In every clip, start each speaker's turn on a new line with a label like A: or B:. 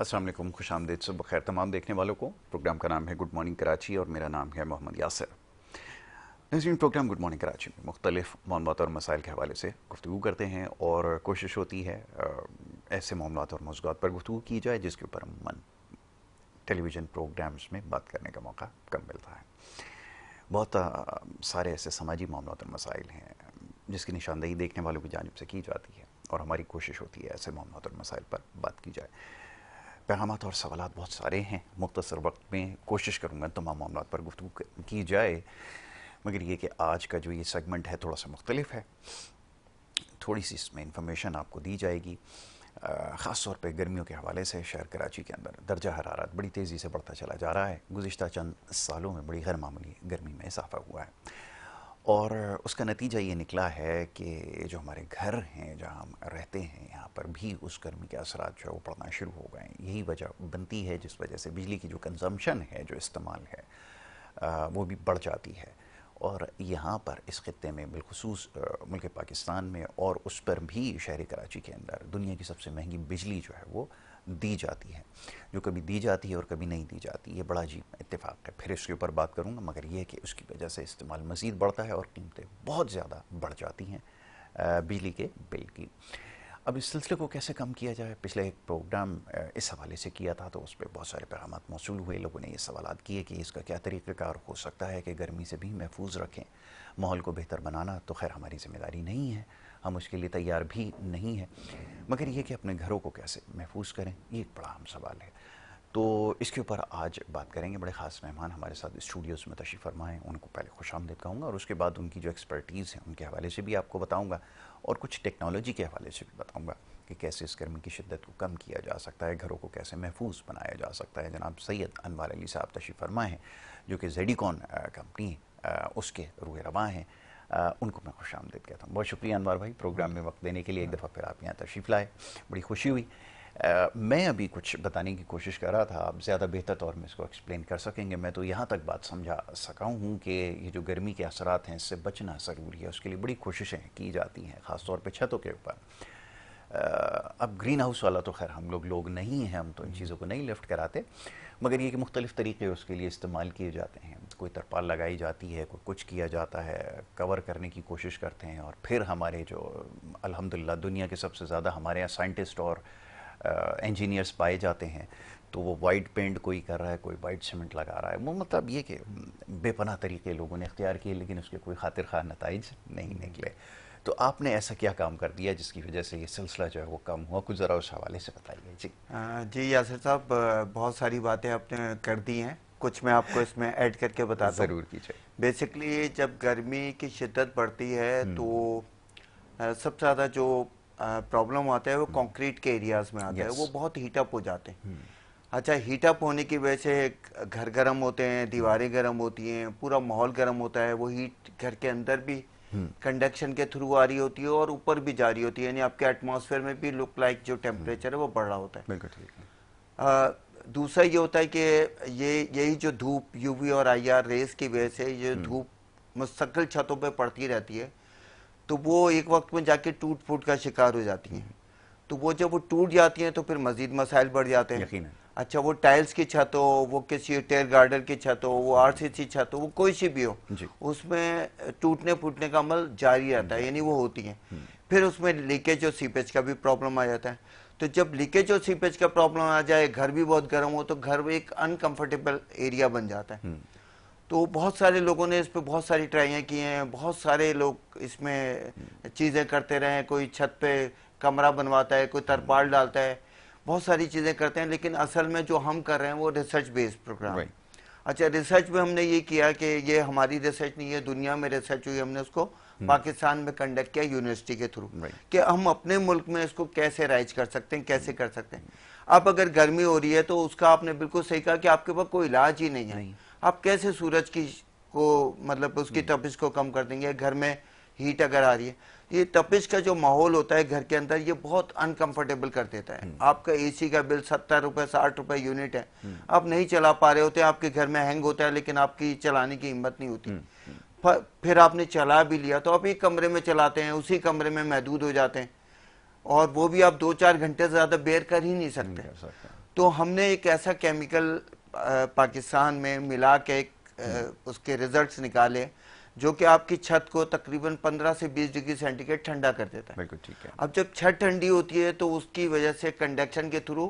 A: अस्सलाम वालेकुम, खुशामदीद, सुबह खैर तमाम देखने वालों को। प्रोग्राम का नाम है गुड मॉर्निंग कराची और मेरा नाम है मोहम्मद यासिर। नज़रीन, प्रोग्राम गुड मॉर्निंग कराची में मुख्तलिफ मामलात और मसाइल के हवाले से गुफ्तगू करते हैं और कोशिश होती है ऐसे मामलात और मौज़ूआत पर गुफ्तगू की जाए जिसके ऊपर अमूमन टेलीविज़न प्रोग्राम्स में बात करने का मौका कम मिलता है। बहुत सारे ऐसे समाजी मामलात और मसाइल हैं जिसकी निशानदेही देखने वालों की जानिब से की जाती है और हमारी कोशिश होती है ऐसे मामलात और मसाइल पर बात की जाए। पैगामात और सवालात बहुत सारे हैं, मुख्तसर वक्त में कोशिश करूँगा तमाम मामलात पर गुफ्तगू की जाए, मगर ये कि आज का जो ये सेगमेंट है थोड़ा सा मुख्तलिफ है। थोड़ी सी इसमें इंफॉर्मेशन आपको दी जाएगी, ख़ास तौर पे गर्मियों के हवाले से। शहर कराची के अंदर दर्जा हरारत बड़ी तेज़ी से बढ़ता चला जा रहा है। गुज़िश्ता चंद सालों में बड़ी गैर मामूली गर्मी में इजाफा हुआ है और उसका नतीजा ये निकला है कि जो हमारे घर हैं जहाँ हम रहते हैं यहाँ पर भी उस गर्मी के असरात जो है वो पड़ना शुरू हो गए हैं। यही वजह बनती है जिस वजह से बिजली की जो कंजम्पशन है, जो इस्तेमाल है, वो भी बढ़ जाती है। और यहाँ पर इस खित्ते में बिलखुसूस मुल्क पाकिस्तान में और उस पर भी शहर कराची के अंदर दुनिया की सबसे महंगी बिजली जो है वो दी जाती है, जो कभी दी जाती है और कभी नहीं दी जाती। ये बड़ा अजीब इत्तेफाक है, फिर इसके ऊपर बात करूँगा, मगर ये कि उसकी वजह से इस्तेमाल मज़ीद बढ़ता है और कीमतें बहुत ज़्यादा बढ़ जाती हैं बिजली के बिल की। अब इस सिलसिले को कैसे कम किया जाए, पिछले एक प्रोग्राम इस हवाले से किया था तो उस पर बहुत सारे पैगामात मौसूल हुए। लोगों ने ये सवालात किए कि इसका क्या तरीक़ाकार हो सकता है कि गर्मी से भी महफूज रखें। माहौल को बेहतर बनाना तो खैर हमारी ज़िम्मेदारी नहीं है, हम उसके लिए तैयार भी नहीं हैं, मगर ये कि अपने घरों को कैसे महफूज करें, ये एक बड़ा अहम सवाल है। तो इसके ऊपर आज बात करेंगे। बड़े ख़ास मेहमान हमारे साथ स्टूडियोज़ में तशरीफ़ फरमाएँ, उनको पहले खुशामदीद कहूँगा और उसके बाद उनकी जो एक्सपर्टीज़ है उनके हवाले से भी आपको बताऊँगा और कुछ टेक्नोलॉजी के हवाले से भी बताऊँगा कि कैसे इस गर्मी की शिद्दत को कम किया जा सकता है, घरों को कैसे महफूज बनाया जा सकता है। जनाब सैयद अनवर अली साहब तशरीफ़ फरमा हैं जो कि ज़ेडिकॉन कंपनी उसके रूह रवां हैं, उनको मैं खुशामदीद कहता हूँ। बहुत शुक्रिया अनवर भाई, प्रोग्राम में वक्त देने के लिए। एक दफ़ा फिर आप यहाँ तशरीफ़ लाए, बड़ी खुशी हुई। मैं अभी कुछ बताने की कोशिश कर रहा था, आप ज़्यादा बेहतर तौर में इसको एक्सप्लेन कर सकेंगे। मैं तो यहाँ तक बात समझा सका हूँ कि ये जो गर्मी के असरात हैं इससे बचना ज़रूरी है, उसके लिए बड़ी कोशिशें की जाती हैं, ख़ास तौर पे छतों के ऊपर। अब ग्रीन हाउस वाला तो खैर हम लोग नहीं हैं, हम तो इन चीज़ों को नहीं लिफ्ट कराते, मगर ये कि मुख्तलिफ़ तरीक़े उसके लिए इस्तेमाल किए जाते हैं। कोई तरपाल लगाई जाती है, कोई कुछ किया जाता है, कवर करने की कोशिश करते हैं। और फिर हमारे जो अल्हम्दुलिल्लाह दुनिया के सबसे ज़्यादा हमारे यहाँ साइंटिस्ट और इंजीनियर्स पाए जाते हैं, तो वो वाइट पेंट कोई कर रहा है, कोई वाइट सीमेंट लगा रहा है। वो मतलब ये कि बेपनाह तरीके लोगों ने इख्तियार किए, लेकिन उसके कोई खातिर खा नताइज नहीं निकले। तो आपने ऐसा क्या काम कर दिया जिसकी वजह से ये सिलसिला जो है वो कम हुआ, कुछ ज़रा उस हवाले से बताइए। जी
B: जी यासिर साहब, बहुत सारी बातें आपने कर दी हैं, कुछ मैं आपको इसमें ऐड करके बताता हूँ।
A: ज़रूर कीजिए।
B: बेसिकली जब गर्मी की शिद्दत बढ़ती है तो सबसे ज़्यादा जो प्रॉब्लम आता है वो कंक्रीट के एरियाज़ में आता है, वो बहुत हीटअप हो जाते हैं। अच्छा, हीटअप होने की वजह से घर गर्म होते हैं, दीवारें गर्म होती हैं, पूरा माहौल गर्म होता है। वो हीट घर के अंदर भी कंडक्शन के थ्रू आ रही होती है और ऊपर भी जा रही होती है, यानी आपके एटमॉस्फेयर में भी लुक लाइक जो टेम्परेचर है वो बढ़ रहा होता है।
A: बिल्कुल ठीक है।
B: दूसरा ये होता है कि यही जो धूप यूवी और आईआर रेस की वजह से ये धूप मुस्तकिल छतों पे पड़ती रहती है, तो वो एक वक्त में जाके टूट फूट का शिकार हो जाती हैं। तो वो जब वो टूट जाती हैं तो फिर मजीद मसाइल बढ़ जाते हैं।
A: यकीनन।
B: अच्छा, वो टाइल्स की छत हो, वो किसी टेयर गार्डर की छत हो, वो आरसीसी छत हो, वो कोई सी भी हो,
A: जी।
B: उसमें टूटने फूटने का अमल जारी रहता है, यानी वो होती है। फिर उसमें लीकेज और सीपेज का भी प्रॉब्लम आ जाता है। तो जब लीकेज और सीपेज का प्रॉब्लम आ जाए, घर भी बहुत गर्म हो, तो घर एक अनकंफर्टेबल एरिया बन जाता है। तो बहुत सारे लोगों ने इस पर बहुत सारी ट्राइयाँ की हैं, बहुत सारे लोग इसमें चीज़ें करते रहे हैं। कोई छत पे कमरा बनवाता है, कोई तरपाल डालता है, बहुत सारी चीज़ें करते हैं, लेकिन असल में जो हम कर रहे हैं वो रिसर्च बेस्ड प्रोग्राम है। अच्छा, रिसर्च में हमने ये किया कि ये हमारी रिसर्च नहीं है, दुनिया में रिसर्च हुई, हमने उसको पाकिस्तान में कंडक्ट किया यूनिवर्सिटी के थ्रू कि हम अपने मुल्क में इसको कैसे राइज कर सकते हैं, कैसे कर सकते हैं। अब अगर गर्मी हो रही है तो उसका आपने बिल्कुल सही कहा कि आपके पास कोई इलाज ही नहीं है। आप कैसे सूरज की को मतलब उसकी तपिश को कम कर देंगे? घर में हीट अगर आ रही है, ये तपिश का जो माहौल होता है घर के अंदर, ये बहुत अनकंफर्टेबल कर देता है। आपका एसी का बिल 70 रुपए 60 रुपए यूनिट है, आप नहीं चला पा रहे होते, आपके घर में हैंग होता है, लेकिन आपकी चलाने की हिम्मत नहीं होती। फिर आपने चला भी लिया तो आप एक कमरे में चलाते हैं, उसी कमरे में महदूद हो जाते हैं, और वो भी आप 2-4 घंटे से ज्यादा बेयर कर ही नहीं सकते। तो हमने एक ऐसा केमिकल पाकिस्तान में मिला के उसके रिजल्ट्स निकाले जो कि आपकी छत को तकरीबन 15 से 20 डिग्री सेंटीग्रेड ठंडा कर देता है।
A: बिल्कुल ठीक है।
B: अब जब छत ठंडी होती है तो उसकी वजह से कंडक्शन के थ्रू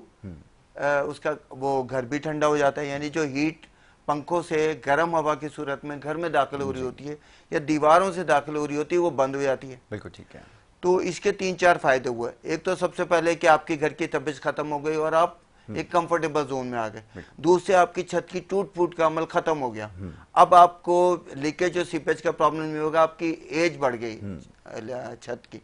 B: उसका वो घर भी ठंडा हो जाता है, यानी जो हीट पंखों से गर्म हवा की सूरत में घर में दाखिल हो रही होती है या दीवारों से दाखिल हो रही होती है वो बंद हो जाती है।
A: बिल्कुल ठीक है।
B: तो इसके 3-4 फायदे हुए। एक तो सबसे पहले कि आपके घर की तपिश खत्म हो गई और आप एक कंफर्टेबल जोन में आ गए। दूसरे, आपकी छत की टूट फूट का अमल खत्म हो गया। अब आपको लीकेज और सीपेज का प्रॉब्लम नहीं होगा, आपकी एज बढ़ गई छत की।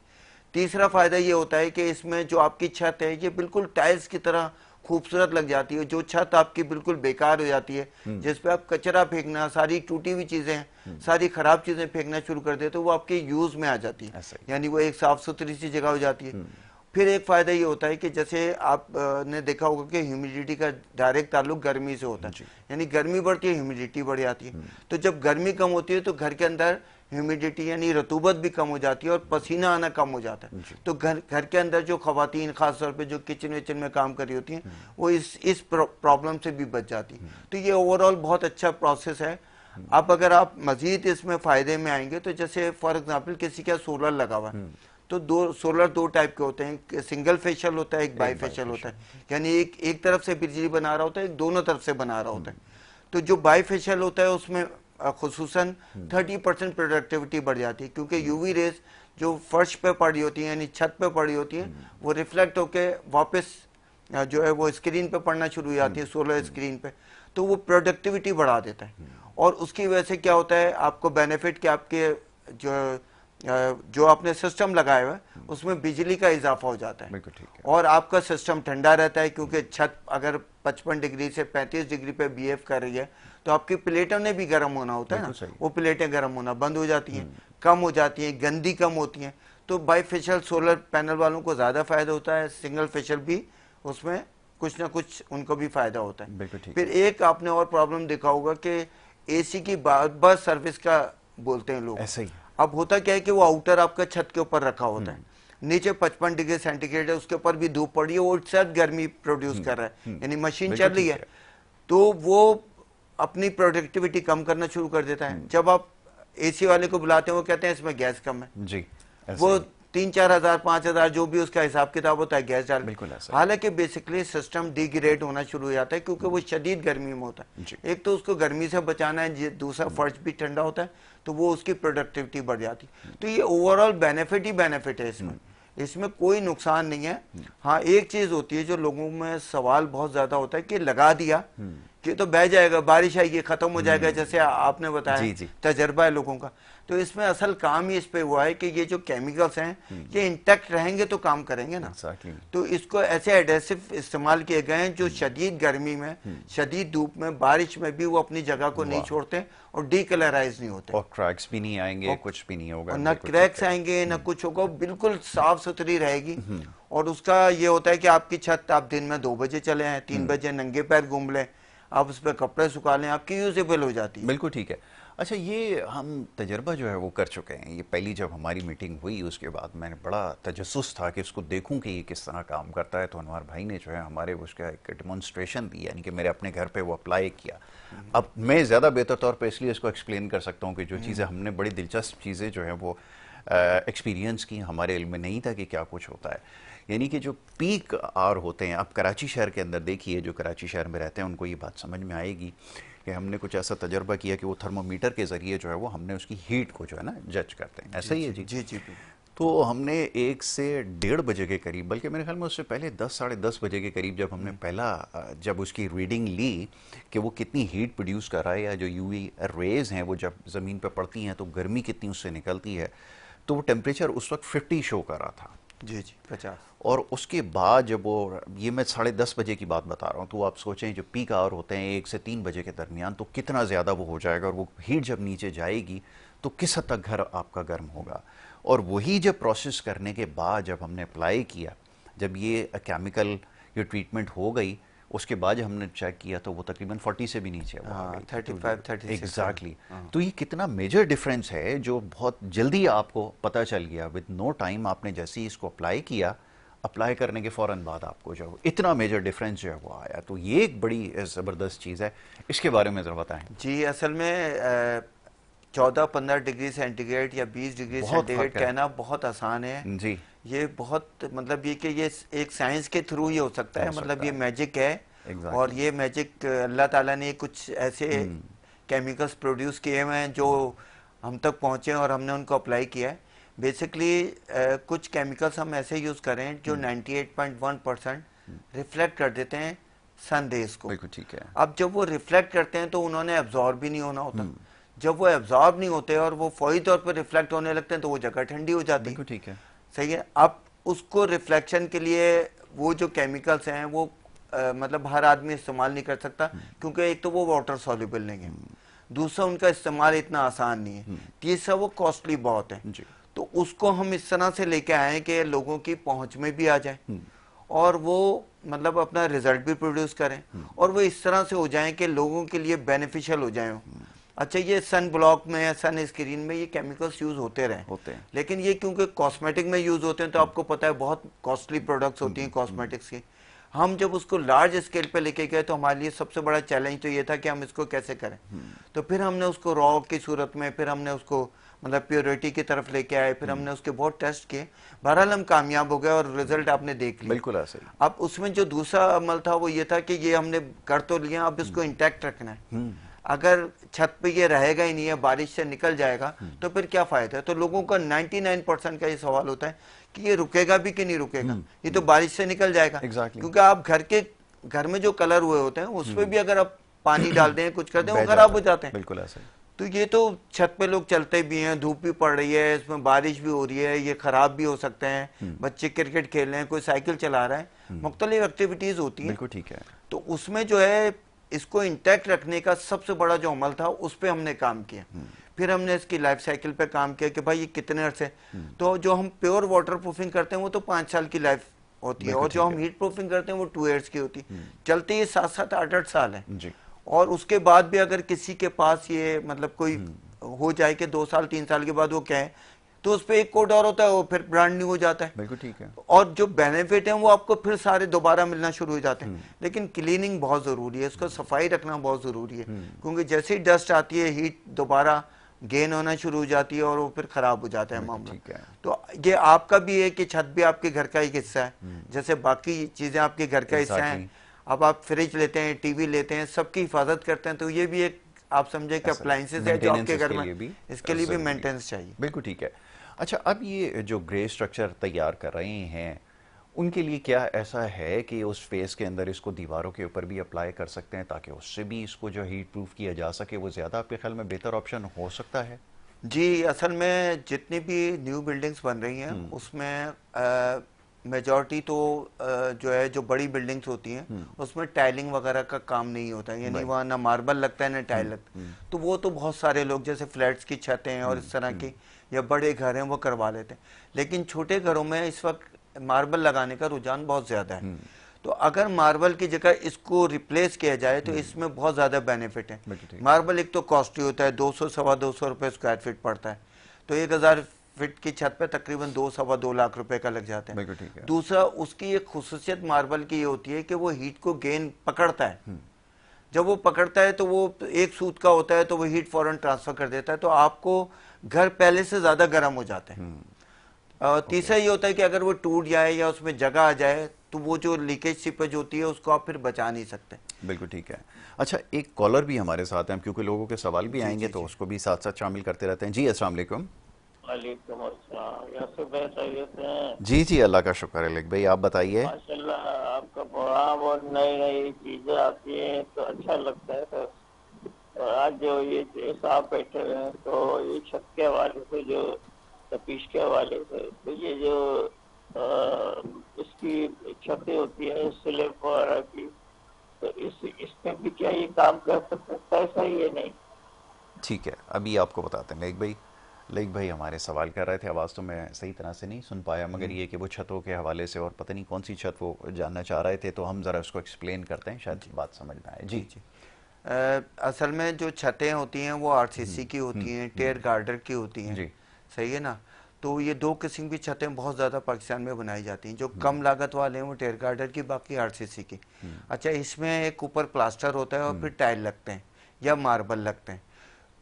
B: तीसरा फायदा ये होता है कि इसमें जो आपकी छत है ये बिल्कुल टाइल्स की तरह खूबसूरत लग जाती है। जो छत आपकी बिल्कुल बेकार हो जाती है, जिसपे आप कचरा फेंकना, सारी टूटी हुई चीजें, सारी खराब चीजें फेंकना शुरू कर देते, तो वो आपके यूज में आ जाती है, यानी वो एक साफ सुथरी सी जगह हो जाती है। फिर एक फायदा ये होता है कि जैसे आपने देखा होगा कि ह्यूमिडिटी का डायरेक्ट ताल्लुक गर्मी से होता है, यानी गर्मी बढ़ती है ह्यूमिडिटी बढ़ जाती है। तो जब गर्मी कम होती है तो घर के अंदर ह्यूमिडिटी यानी रतूबत भी कम हो जाती है और पसीना आना कम हो जाता है। तो घर के अंदर जो खवातीन खासतौर पे जो किचन विचन में काम कर रही होती हैं वो इस प्रॉब्लम से भी बच जाती है। तो ये ओवरऑल बहुत अच्छा प्रोसेस है। अब अगर आप मजीद इसमें फायदे में आएंगे तो जैसे फॉर एग्जाम्पल किसी का सोलर लगा हुआ है तो सोलर दो टाइप के होते हैं, सिंगल फेशियल होता है, एक बाई फेशियल होता है, यानी एक तरफ से बिजली बना रहा होता है, एक दोनों तरफ से बना रहा होता है। तो जो बाई फेशियल होता है उसमें खुसूसन 30% प्रोडक्टिविटी बढ़ जाती है, क्योंकि यूवी रेस जो फर्श पे पड़ी होती है यानी छत पे पड़ी होती है वो रिफ्लेक्ट होके वापस जो है वो स्क्रीन पे पड़ना शुरू हो जाती है, सोलर स्क्रीन पे, तो वो प्रोडक्टिविटी बढ़ा देता है। और उसकी वजह से क्या होता है, आपको बेनिफिट कि आपके जो आपने सिस्टम लगाया हुआ है उसमें बिजली का इजाफा हो जाता है और आपका सिस्टम ठंडा रहता है, क्योंकि छत अगर 55 डिग्री से 35 डिग्री पे बिहेव कर रही है तो आपकी प्लेटों ने भी गर्म होना होता है ना, वो प्लेटें गर्म होना बंद हो जाती हैं, कम हो जाती हैं, गंदी कम होती हैं। तो बाईफेशियल सोलर पैनल वालों को ज्यादा फायदा होता है, सिंगल फेशियल भी उसमें कुछ ना कुछ उनको भी फायदा होता है। फिर एक आपने और प्रॉब्लम देखा होगा कि एसी की बार सर्विस का बोलते हैं लोग, ऐसा ही। अब होता क्या है कि वो आउटर आपका छत के ऊपर रखा होता है, नीचे 55 डिग्री सेंटीग्रेड है, उसके ऊपर भी धूप पड़ी है, वो शायद गर्मी प्रोड्यूस कर रहा है, यानी मशीन चल रही है, तो वो अपनी प्रोडक्टिविटी कम करना शुरू कर देता है। जब आप एसी वाले को बुलाते हैं वो कहते हैं इसमें गैस कम है जी, वो 3-4 हजार 5,000 जो भी उसका हिसाब किताब होता है गैस डाल, हालांकि बेसिकली सिस्टम डिग्रेड होना शुरू हो जाता है क्योंकि वो शदीद गर्मी में होता है। एक तो उसको गर्मी से बचाना है, दूसरा फर्श भी ठंडा होता है, तो वो उसकी प्रोडक्टिविटी बढ़ जाती है। तो ये ओवरऑल बेनिफिट ही बेनिफिट है, इसमें कोई नुकसान नहीं है। हाँ, एक चीज होती है जो लोगों में सवाल बहुत ज्यादा होता है कि लगा दिया कि तो बह जाएगा, बारिश आएगी खत्म हो जाएगा, जैसे आपने बताया तजर्बा है लोगों का। तो इसमें असल काम ही इस पे हुआ है कि ये जो केमिकल्स हैं ये इंटैक्ट रहेंगे तो काम करेंगे ना। तो इसको ऐसे एडेसिव इस्तेमाल किए गए हैं जो शदीद गर्मी में, शदीद धूप में, बारिश में भी वो अपनी जगह को नहीं छोड़ते और डीकलराइज नहीं होते, और
A: क्रैक्स भी नहीं आएंगे, कुछ भी नहीं होगा,
B: न क्रैक्स आएंगे न कुछ होगा, बिल्कुल साफ सुथरी रहेगी। और उसका ये होता है कि आपकी छत आप दिन में 2 बजे चले हैं, 3 बजे नंगे पैर घूम लें, आप उस पर कपड़े सुखा लें, आपकी यूजेबल हो जाती है।
A: बिल्कुल ठीक है। अच्छा, ये हम तजर्बा जो है वो कर चुके हैं। ये पहली जब हमारी मीटिंग हुई उसके बाद मैंने बड़ा तजस्सुस था कि उसको देखूं कि ये किस तरह काम करता है, तो अनवर भाई ने जो है हमारे उसका एक डेमोन्स्ट्रेशन दी, यानी कि मेरे अपने घर पे वो अप्लाई किया। अब मैं ज़्यादा बेहतर तौर पे इसलिए इसको एक्सप्लेन कर सकता हूँ कि जो चीज़ें हमने बड़ी दिलचस्प चीज़ें जो हैं वो एक्सपीरियंस की, हमारे इल्म में नहीं था कि क्या कुछ होता है। यानी कि जो पीक आवर होते हैं, आप कराची शहर के अंदर देखिए, जो कराची शहर में रहते हैं उनको ये बात समझ में आएगी कि हमने कुछ ऐसा तजर्बा किया कि वो थर्मोमीटर के ज़रिए जो है वो हमने उसकी हीट को जो है ना जज करते हैं। ऐसा ही है जी?
B: जी जी।
A: तो हमने 1 से 1:30 बजे के करीब, बल्कि मेरे ख्याल में उससे पहले 10 साढ़े 10 बजे के करीब जब हमने जब उसकी रीडिंग ली कि वो कितनी हीट प्रोड्यूस कर रहा है, या जो यूवी रेज हैं वो जब ज़मीन पर पड़ती हैं तो गर्मी कितनी उससे निकलती है, तो वो टेम्परेचर उस वक्त 50 शो कर रहा था।
B: जी जी, 50।
A: और उसके बाद जब वो, ये मैं 10:30 बजे की बात बता रहा हूँ, तो आप सोचें जो पीक आवर होते हैं 1 से 3 बजे के दरमियान, तो कितना ज़्यादा वो हो जाएगा, और वो हीट जब नीचे जाएगी तो किस हद तक घर आपका गर्म होगा। और वही जब प्रोसेस करने के बाद जब हमने अप्लाई किया, जब ये केमिकल ये ट्रीटमेंट हो गई, उसके बाद हमने चेक किया तो वो तकरीबन 40 से भी नीचे है,
B: 35-36
A: एग्जैक्टली। तो ये कितना मेजर डिफरेंस है जो बहुत जल्दी आपको पता चल गया, विद नो टाइम। आपने जैसे ही इसको अप्लाई किया अप्लाई करने के फ़ौरन बाद आपको जो है इतना मेजर डिफरेंस जो है वो आया, तो ये एक बड़ी ज़बरदस्त चीज़ है, इसके बारे में ज़रा बताएं।
B: जी, असल में 14-15 डिग्री सेंटीग्रेड या 20 डिग्री
A: बहुत
B: सेंटीग्रेड
A: फ़र्क है
B: कहना बहुत आसान है।
A: जी।
B: ये बहुत मतलब ये कि ये एक साइंस के थ्रू ही हो सकता है,
A: हो
B: मतलब
A: सकता
B: ये
A: है
B: मैजिक है। और
A: एग्जैक्टली।
B: ये मैजिक अल्लाह ताला ने कुछ ऐसे केमिकल्स प्रोड्यूस किए हुए हैं जो हम तक पहुंचे और हमने उनको अप्लाई किया है। बेसिकली कुछ केमिकल्स हम ऐसे यूज़ करें जो 98.1% रिफ्लेक्ट कर देते हैं सन रेज को।
A: बिल्कुल ठीक है।
B: अब जब वो रिफ्लेक्ट करते हैं तो उन्होंने एब्जॉर्ब भी नहीं होना होता। जब वो एब्जॉर्ब नहीं होते और वो फौरी तौर पर रिफ्लेक्ट होने लगते हैं तो वो जगह ठंडी हो जाती है।
A: बिल्कुल ठीक है।
B: सही है। अब उसको रिफ्लेक्शन के लिए वो जो केमिकल्स हैं वो मतलब हर आदमी इस्तेमाल नहीं कर सकता, क्योंकि एक तो वो वाटर सॉल्युबल नहीं है, दूसरा उनका इस्तेमाल इतना आसान नहीं है, तीसरा वो कॉस्टली बहुत है।
A: जी।
B: तो उसको हम इस तरह से लेके आए कि लोगों की पहुंच में भी आ जाए और वो मतलब अपना रिजल्ट भी प्रोड्यूस करें और वो इस तरह से हो जाएं कि लोगों के लिए बेनिफिशियल हो जाएं। अच्छा, ये सन ब्लॉक में या सन स्क्रीन में ये केमिकल्स यूज होते रहे,
A: होते हैं।
B: लेकिन ये क्योंकि कॉस्मेटिक में यूज होते हैं तो आपको पता है बहुत कॉस्टली प्रोडक्ट्स होती हैं कॉस्मेटिक्स की। हम जब उसको लार्ज स्केल पे लेके गए तो हमारे लिए सबसे बड़ा चैलेंज तो ये था कि हम इसको कैसे करें। तो फिर हमने उसको रॉ की सूरत में, फिर हमने उसको मतलब प्योरिटी की तरफ लेके आए, फिर हमने उसके बहुत टेस्ट किए, बहरहाल हम कामयाब हो गए और रिजल्ट आपने देख लिया।
A: बिल्कुल ऐसे ही।
B: अब उसमें जो दूसरा अमल था वो ये था कि ये हमने कर तो लिया, अब इसको इंटैक्ट रखना है। अगर छत पे ये रहेगा ही नहीं है, बारिश से निकल जाएगा तो फिर क्या फायदा है। तो लोगों का 99% का ये सवाल होता है कि ये रुकेगा भी कि नहीं रुकेगा, ये तो बारिश से निकल जाएगा।
A: एग्जैक्टली।
B: क्योंकि आप घर में जो कलर हुए होते हैं उस पर भी अगर आप पानी डाल दें, कुछ कर दें, वो
A: बह
B: खराब
A: जाता
B: हो
A: है।
B: जाते हैं।
A: बिल्कुल ऐसे ही।
B: तो ये तो छत पे लोग चलते भी हैं, धूप भी पड़ रही है, इसमें बारिश भी हो रही है, ये खराब भी हो सकते हैं, बच्चे क्रिकेट खेल रहे हैं, कोई साइकिल चला रहा है, मुख्तलिफ एक्टिविटीज होती हैं।
A: बिल्कुल ठीक है।
B: तो उसमें जो है इसको इंटैक्ट रखने का सबसे बड़ा जो अमल था उस पर हमने काम किया। फिर हमने इसकी लाइफ साइकिल पे काम किया कि भाई ये कितने अरसे, तो जो हम प्योर वाटर प्रूफिंग करते हैं वो तो 5 साल की लाइफ होती है, और जो हम हीट प्रूफिंग करते हैं वो 2 ईयर्स की होती है, चलते ही 7-7 8-8 साल है
A: जी।
B: और उसके बाद भी अगर किसी के पास ये मतलब कोई हो जाए कि 2 साल 3 साल के बाद वो क्या है, तो उस पर एक कोड और होता है, वो फिर ब्रांड न्यू हो जाता है।
A: बिल्कुल ठीक है।
B: और जो बेनिफिट है वो आपको फिर सारे दोबारा मिलना शुरू हो जाते हैं। लेकिन क्लीनिंग बहुत जरूरी है, इसको सफाई रखना बहुत जरूरी है, क्योंकि जैसे ही डस्ट आती है हीट दोबारा गेन होना शुरू हो जाती है और वो फिर खराब हो जाता है मामला।
A: ठीक है।
B: तो ये आपका भी है कि छत भी आपके घर का एक हिस्सा है, जैसे बाकी चीजें आपके घर का हिस्सा है। अब आप फ्रिज लेते हैं, टीवी लेते हैं, सबकी हिफाजत करते हैं, तो ये भी एक आप समझे कि अप्लायंसेस है जो आपके घर में, इसके लिए भी मेंटेनेंस चाहिए।
A: बिल्कुल ठीक है। अच्छा, अब ये जो ग्रे स्ट्रक्चर तैयार कर रहे हैं उनके लिए क्या ऐसा है कि उस फेस के अंदर इसको दीवारों के ऊपर भी अप्लाई कर सकते हैं ताकि उससे भी इसको जो हीट प्रूफ किया जा सके, वो ज़्यादा आपके ख्याल में बेहतर ऑप्शन हो सकता है?
B: जी, असल में जितनी भी न्यू बिल्डिंग्स बन रही हैं उसमें मेजॉरिटी तो जो है जो बड़ी बिल्डिंग्स होती हैं उसमें टाइलिंग वगैरह का काम नहीं होता है, यानी वहाँ ना मार्बल लगता है ना टाइल लगता है। तो वो तो बहुत सारे लोग जैसे फ्लैट्स की छतें और इस तरह की या बड़े घर हैं वो करवा लेते हैं, लेकिन छोटे घरों में इस वक्त मार्बल लगाने का रुझान बहुत ज़्यादा है। तो अगर मार्बल की जगह इसको रिप्लेस किया जाए तो इसमें बहुत ज़्यादा बेनिफिट है। मार्बल एक तो कॉस्टली होता है, 200-225 रुपये स्क्वायर फीट पड़ता है, तो 1000 फीट की छत पे तकरीबन 2-2.25 लाख रुपए का लग जाता है। दूसरा, उसकी एक खुसूसियत मार्बल की ये होती है कि वो हीट को गेन पकड़ता है। जब वो पकड़ता है तो वो एक सूत का होता है तो वो हीट फौरन ट्रांसफर कर देता है, तो आपको घर पहले से ज्यादा गर्म हो जाता है। तीसरा ये होता है कि अगर वो टूट जाए या उसमें जगह आ जाए तो वो जो लीकेज सीपेज होती है उसको आप फिर बचा नहीं सकते।
A: बिल्कुल ठीक है। अच्छा, एक कॉलर भी हमारे साथ हैं, क्योंकि लोगों के सवाल भी आएंगे तो उसको भी साथ साथ शामिल करते रहते हैं। जी अस्सलाम वालेकुम।
C: वालेकुम अस्सलाम।
A: जी जी, अल्लाह का शुक्र है। लेक भाई आप बताइए।
C: माशाल्लाह, आपका प्रोग्राम और नई नई चीजें आती हैं तो अच्छा लगता है सर। और आज जो ये साहब बैठे हुए हैं तो ये छत के हवाले से, जो तपीश के हवाले से, तो ये जो इसकी छतें होती है स्लैब वगैरह की, तो इसमें भी क्या ये काम कर सकता है सही है? नहीं,
A: ठीक है, अभी आपको बताते हैं। लेक भाई हमारे सवाल कर रहे थे, आवाज़ तो मैं सही तरह से नहीं सुन पाया, मगर ये कि वो छतों के हवाले से और पता नहीं कौन सी छत वो जानना चाह रहे थे, तो हम ज़रा उसको एक्सप्लेन करते हैं, शायद बात समझ में आए। जी जी।
B: असल में जो छतें होती हैं वो आरसीसी की होती हैं, टेयर गार्डर की होती हैं, सही है ना। तो ये दो किस्म की छतें बहुत ज़्यादा पाकिस्तान में बनाई जाती हैं। जो कम लागत वाले हैं वो टेर गार्डर की, बाकी आरसीसी की। अच्छा, इसमें एक ऊपर प्लास्टर होता है और फिर टाइल लगते हैं या मार्बल लगते हैं।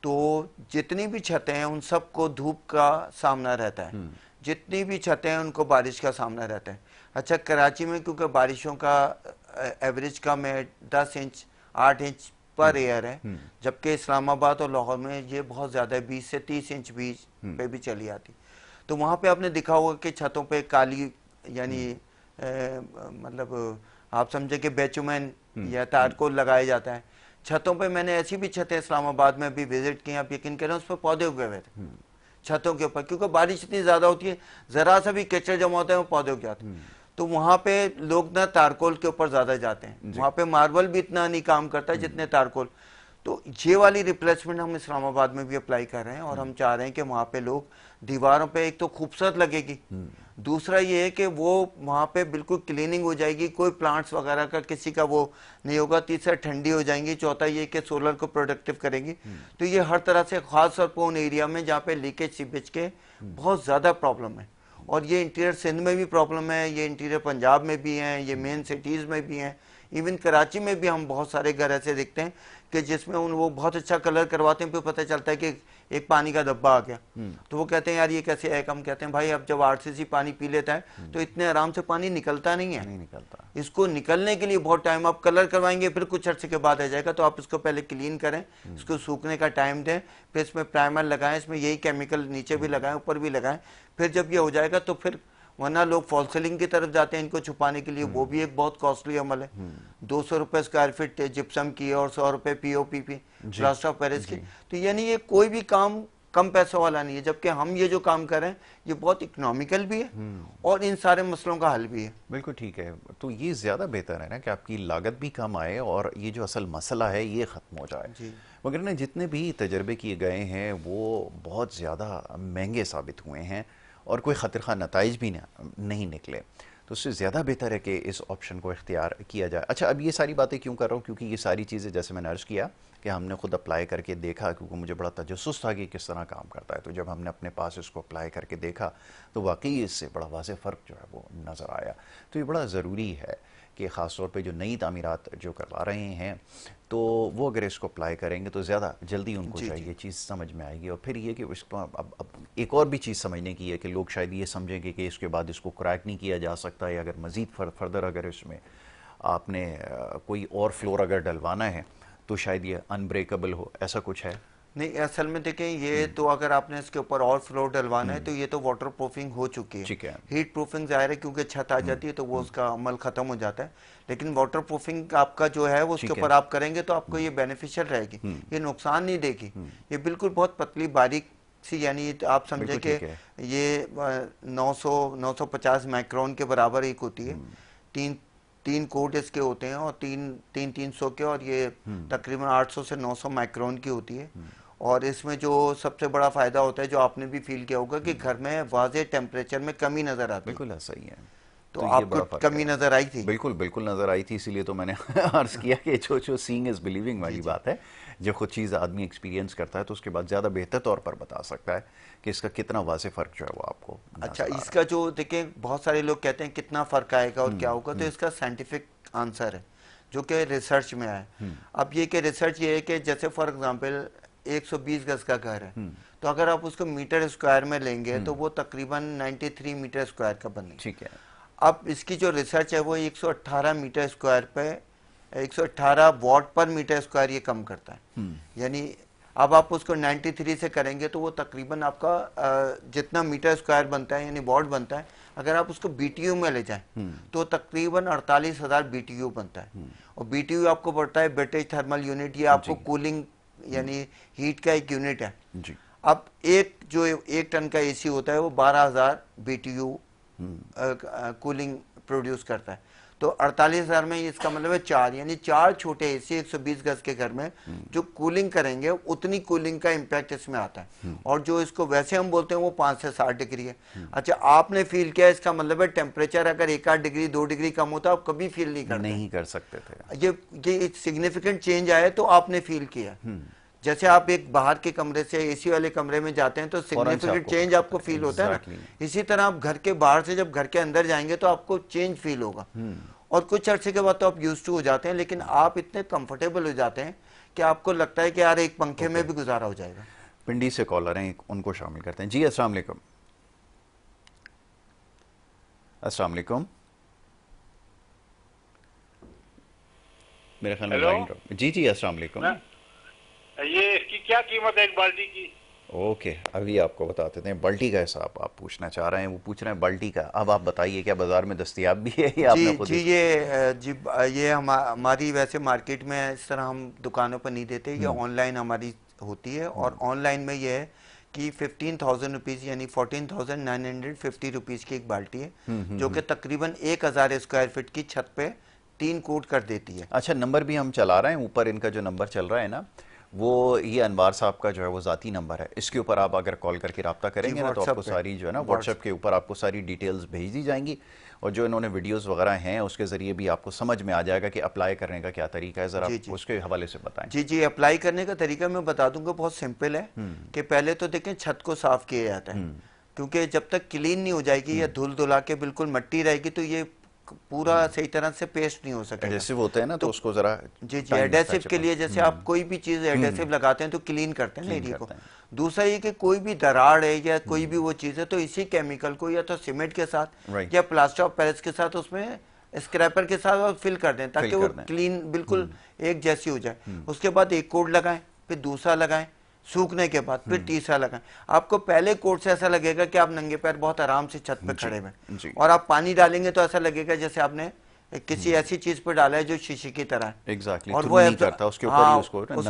B: तो जितनी भी छतें हैं उन सबको धूप का सामना रहता है, जितनी भी छतें हैं उनको बारिश का सामना रहता है। अच्छा, कराची में क्योंकि बारिशों का एवरेज कम है, 10 इंच 8 इंच पर ईयर है, जबकि इस्लामाबाद और लाहौर में ये बहुत ज़्यादा है, 20 से 30 इंच बीच पे भी चली आती। तो वहाँ पे आपने देखा होगा कि छतों पे काली यानी मतलब आप समझे कि बेचुमैन या तारकोल लगाया जाता है छतों पे। मैंने ऐसी भी छतें इस्लामाबाद में भी विजिट की, आप यकीन करें उस पर पौधे उगे हुए थे छतों के ऊपर, क्योंकि बारिश इतनी ज्यादा होती है, जरा सा भी कीचड़ जमा होता है वो पौधे उग जाते हैं। तो वहां पे लोग ना तारकोल के ऊपर ज्यादा जाते हैं, वहां पे मार्बल भी इतना नहीं काम करता है जितने तारकोल। तो ये वाली रिप्लेसमेंट हम इस्लामाबाद में भी अप्लाई कर रहे हैं और हम चाह रहे हैं कि वहां पे लोग दीवारों पे एक तो खूबसूरत लगेगी, दूसरा ये है कि वो वहां पे बिल्कुल क्लीनिंग हो जाएगी, कोई प्लांट्स वगैरह का किसी का वो नहीं होगा, तीसरा ठंडी हो जाएंगी, चौथा ये कि सोलर को प्रोडक्टिव करेंगी। तो ये हर तरह से खास तौर पर उन एरिया में जहाँ पे लीकेज सीपेज के बहुत ज्यादा प्रॉब्लम है, और ये इंटीरियर सिंध में भी प्रॉब्लम है, ये इंटीरियर पंजाब में भी है, ये मेन सिटीज में भी है, इवन कराची में भी हम बहुत सारे घर ऐसे देखते हैं कि जिसमें उन वो बहुत अच्छा कलर करवाते हैं, फिर पता चलता है कि एक पानी का धब्बा आ गया। तो वो कहते हैं यार ये कैसे है, हम कहते हैं भाई अब जब आरसीसी पानी पी लेता है तो इतने आराम से पानी निकलता नहीं है,
A: नहीं निकलता। इसको
B: निकलने के लिए बहुत टाइम, आप कलर करवाएंगे फिर कुछ अर्से के बाद आ जाएगा। तो आप इसको पहले क्लीन करें, इसको सूखने का टाइम दें, फिर इसमें प्राइमर लगाएं, इसमें यही केमिकल नीचे भी लगाएं ऊपर भी लगाएं, फिर जब ये हो जाएगा तो फिर, वरना लोग फॉल सीलिंग की तरफ जाते हैं इनको छुपाने के लिए, वो भी एक बहुत कॉस्टली अमल है। 200 रुपए स्क्वायर फीट जिप्सम की और 100 रुपए पीओपी प्लास्टर ऑफ पेरिस की। तो यानी ये कोई भी काम कम पैसों वाला नहीं है, जबकि हम ये जो काम कर रहे हैं ये बहुत इकोनॉमिकल भी है और इन सारे मसलों का हल भी है।
A: बिल्कुल ठीक है। तो ये ज़्यादा बेहतर है ना कि आपकी लागत भी कम आए और ये जो असल मसला है ये ख़त्म हो जाए। मगर ना जितने भी तजर्बे किए गए हैं वो बहुत ज़्यादा महंगे साबित हुए हैं और कोई ख़ातिर ख़ा नताइज भी नहीं निकले। तो उससे ज़्यादा बेहतर है कि इस ऑप्शन को इख्तियार किया जाए। अच्छा, अब ये सारी बातें क्यों कर रहा हूँ, क्योंकि ये सारी चीज़ें जैसे मैंने अर्ज़ किया कि हमने खुद अप्लाई करके देखा, क्योंकि मुझे बड़ा तजस्सुस था कि किस तरह काम करता है। तो जब हमने अपने पास इसको अप्लाई करके देखा तो वाकई इससे बड़ा वाज़ेह फ़र्क जो है वो नज़र आया। तो ये बड़ा ज़रूरी है कि ख़ास तौर पे जो नई तामीरात जो करवा रहे हैं तो वो अगर इसको अप्लाई करेंगे तो ज़्यादा जल्दी उनको जो है ये चीज़ समझ में आएगी। और फिर ये कि इसको अब एक और भी चीज़ समझने की है कि लोग शायद ये समझेंगे कि इसके बाद इसको क्रैक नहीं किया जा सकता, या अगर मज़ीद फर्दर अगर इसमें आपने कोई और फ्लोर अगर डलवाना है तो शायद ये अनब्रेकेबल हो, ऐसा कुछ है?
B: नहीं, असल में देखें ये तो अगर आपने इसके ऊपर और फ्लोर डलवाना है तो ये तो वाटर प्रूफिंग हो चुकी है।
A: ठीक है।
B: हीट प्रूफिंग जाहिर है क्योंकि छत आ जाती है तो वो उसका अमल खत्म हो जाता है, लेकिन वाटर प्रूफिंग आपका जो है वो उसके ऊपर आप करेंगे तो आपको ये बेनिफिशियल रहेगी, ये नुकसान नहीं देगी। ये बिल्कुल बहुत पतली बारीक सी, यानी आप समझे कि ये 950 माइक्रोन के बराबर एक होती है। तीन कोट इसके होते हैं और 300 के, और ये तकरीबन 800 से 900 माइक्रोन की होती है। और इसमें जो सबसे बड़ा फायदा होता है, जो आपने भी फील किया होगा, कि घर में वाज़े टेम्परेचर में कमी नजर आती है।
A: बिल्कुल ऐसा ही है।
B: तो आपको कमी नजर आई थी?
A: बिल्कुल बिल्कुल नजर आई थी, इसीलिए तो मैंने अर्ज किया कि जो सीइंग इज बिलीविंग वाली बात है। जब खुद चीज़ आदमी एक्सपीरियंस करता है तो उसके बाद ज़्यादा बेहतर तौर पर बता सकता है कि इसका कितना वाज़े फ़र्क जो है वो आपको।
B: अच्छा, इसका जो देखें बहुत सारे लोग कहते हैं कितना फ़र्क आएगा और क्या होगा, तो इसका साइंटिफिक आंसर है जो कि रिसर्च में आया। अब ये कि रिसर्च ये है कि जैसे फॉर एग्जांपल 120 गज का घर है, तो अगर आप उसको मीटर स्क्वायर में लेंगे तो वो तकरीबन 93 मीटर स्क्वायर का बनेगा।
A: ठीक है।
B: अब इसकी जो रिसर्च है वो 118 मीटर स्क्वायर पे 118 वॉट पर मीटर स्क्वायर ये कम करता है। यानी अब आप उसको 93 से करेंगे तो वो तकरीबन आपका जितना मीटर स्क्वायर बनता है यानी वॉट बनता है, अगर आप उसको बीटीयू में ले जाएं तो तकरीबन 48,000 बीटीयू बनता है। और बीटीयू आपको पड़ता है ब्रिटिश थर्मल यूनिट, ये आपको कूलिंग यानी हीट का एक यूनिट है जी। अब एक टन का एसी होता है वो 12,000 बीटीयू कूलिंग प्रोड्यूस करता है। तो 48,000 में इसका मतलब है 4, यानी 4 छोटे एसी 120 गज के घर में जो कूलिंग करेंगे उतनी कूलिंग का इम्पैक्ट इसमें आता है। और जो इसको वैसे हम बोलते हैं वो 5 से 7 डिग्री है। अच्छा, आपने फील किया, इसका मतलब है टेम्परेचर अगर 1-8 डिग्री 2 डिग्री कम होता आप कभी फील नहीं कर सकते थे। ये सिग्निफिकेंट चेंज आया तो आपने फील किया। जैसे आप एक बाहर के कमरे से एसी वाले कमरे में जाते हैं तो सिग्निफिकेंट चेंज आपको फील होता है ना, इसी तरह आप घर के बाहर से जब घर के अंदर जाएंगे तो आपको चेंज फील होगा। और कुछ अर्से के बाद तो आप यूज टू हो जाते हैं, लेकिन आप इतने कंफर्टेबल हो जाते हैं कि आपको लगता है कि यार एक पंखे में भी गुजारा हो जाएगा।
A: पिंडी से कॉलर हैं, उनको शामिल करते हैं। जी अस्सलाम वालेकुम। अस्सलाम वालेकुम। मेरे ख्याल में लाइन ड्रॉप। जी जी अस्सलाम वालेकुम।
D: ये इसकी क्या कीमत है एक बाल्टी की?
A: ओके, अभी आपको बता देते हैं। बाल्टी का हिसाब आप पूछना चाह रहे हैं, वो पूछ रहे हैं बाल्टी का। अब आप बताइए क्या बाजार में दस्तयाब भी है या आपने खुद?
B: ये हमारी वैसे मार्केट में इस तरह हम दुकानों पर नहीं देते, ये ऑनलाइन हमारी होती है। और ऑनलाइन में ये है कि 15,000 रुपीज़ यानी 14,950 रुपीज़ की एक बाल्टी है, जो कि तकरीबन 1,000 स्क्वायर फीट की छत पे 3 कोट कर देती है।
A: अच्छा, नंबर भी हम चला रहे हैं ऊपर, इनका जो नंबर चल रहा है ना, वो ये अनवार साहब का जो है वो ज़ाती नंबर है। इसके ऊपर आप अगर कॉल करके रब्ता करेंगे ना तो आपको सारी जो है ना व्हाट्सएप के ऊपर आपको सारी डिटेल्स भेज दी जाएंगी, और जो इन्होंने वीडियोस वगैरह हैं उसके ज़रिए भी आपको समझ में आ जाएगा कि अप्लाई करने का क्या तरीका है। ज़रा उसके हवाले से बताएं।
B: जी, अप्लाई करने का तरीका मैं बता दूंगा, बहुत सिंपल है कि पहले तो देखें छत को साफ किया जाता है, क्योंकि जब तक क्लीन नहीं हो जाएगी या धुल धुला के बिल्कुल मट्टी रहेगी तो ये पूरा सही तरह से पेस्ट नहीं हो सकेगा।
A: एडेसिव होते हैं ना तो उसको जरा
B: जी एडेसिव के लिए जैसे आप कोई भी चीज एडेसिव लगाते हैं तो क्लीन करते हैं ना एरिया को। दूसरा ये कि कोई भी दरार है या कोई भी वो चीज है तो इसी केमिकल को या तो सीमेंट के साथ या प्लास्टर ऑफ पेरिस के साथ उसमें स्क्रैपर के साथ फिल कर दें ताकि वो क्लीन बिल्कुल एक जैसी हो जाए। उसके बाद एक कोट लगाएं, फिर दूसरा लगाएं, सूखने के बाद फिर तीसरा लगाएं। आपको पहले कोट से ऐसा लगेगा कि आप नंगे पैर बहुत आराम से छत पे खड़े हुए, और आप पानी डालेंगे तो ऐसा लगेगा जैसे आपने किसी ऐसी चीज पर डाला है जो शीशे की तरह है।
A: एग्जैक्टली,
B: और वो
A: नहीं करता, उसके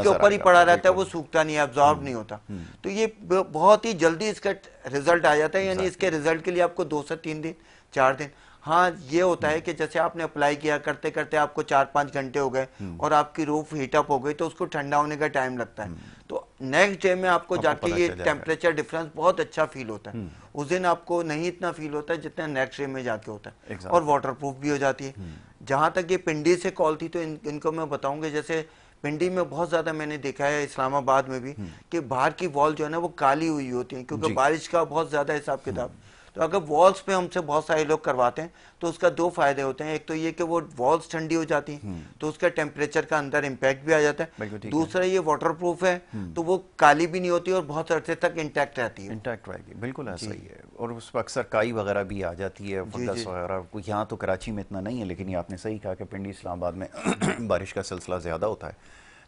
B: ऊपर ही पड़ा रहता है, वो सूखता नहीं है, एब्जॉर्ब नहीं होता। तो ये बहुत ही जल्दी इसका रिजल्ट आ जाता है, यानी इसके रिजल्ट के लिए आपको 2 से 3 दिन 4 दिन। हाँ, ये होता है कि जैसे आपने अप्लाई किया करते करते आपको 4-5 घंटे हो गए और आपकी रूफ हीटअप हो गई तो उसको ठंडा होने का टाइम लगता है, तो नेक्स्ट डे में आपको जाके ये टेम्परेचर डिफरेंस बहुत अच्छा फील होता है। उस दिन आपको नहीं इतना फील होता है जितना नेक्स्ट डे में जाके होता है। और वाटरप्रूफ भी हो जाती है। जहां तक ये पिंडी से कॉल थी तो इनको मैं बताऊंगा, जैसे पिंडी में बहुत ज्यादा मैंने देखा है, इस्लामाबाद में भी, कि बाहर की वॉल जो है ना वो काली हुई होती है क्योंकि बारिश का बहुत ज्यादा हिसाब किताब। तो अगर वॉल्स पे हमसे बहुत सारे लोग करवाते हैं तो उसका 2 फायदे होते हैं। एक तो ये कि वो वॉल्स ठंडी हो जाती हैं तो उसका टेम्परेचर का अंदर इम्पैक्ट भी आ जाता है। दूसरा ये वाटरप्रूफ है तो वो काली भी नहीं होती और बहुत अर्से तक इंटैक्ट रहती है।
A: इंटैक्ट रहेगी, बिल्कुल ऐसा ही है। और उस पर अक्सर काई वगैरह भी आ जाती है, फंगस वगैरह। यहाँ तो कराची में इतना नहीं है, लेकिन ये आपने सही कहा कि पिंडी इस्लामाबाद में बारिश का सिलसिला ज़्यादा होता है,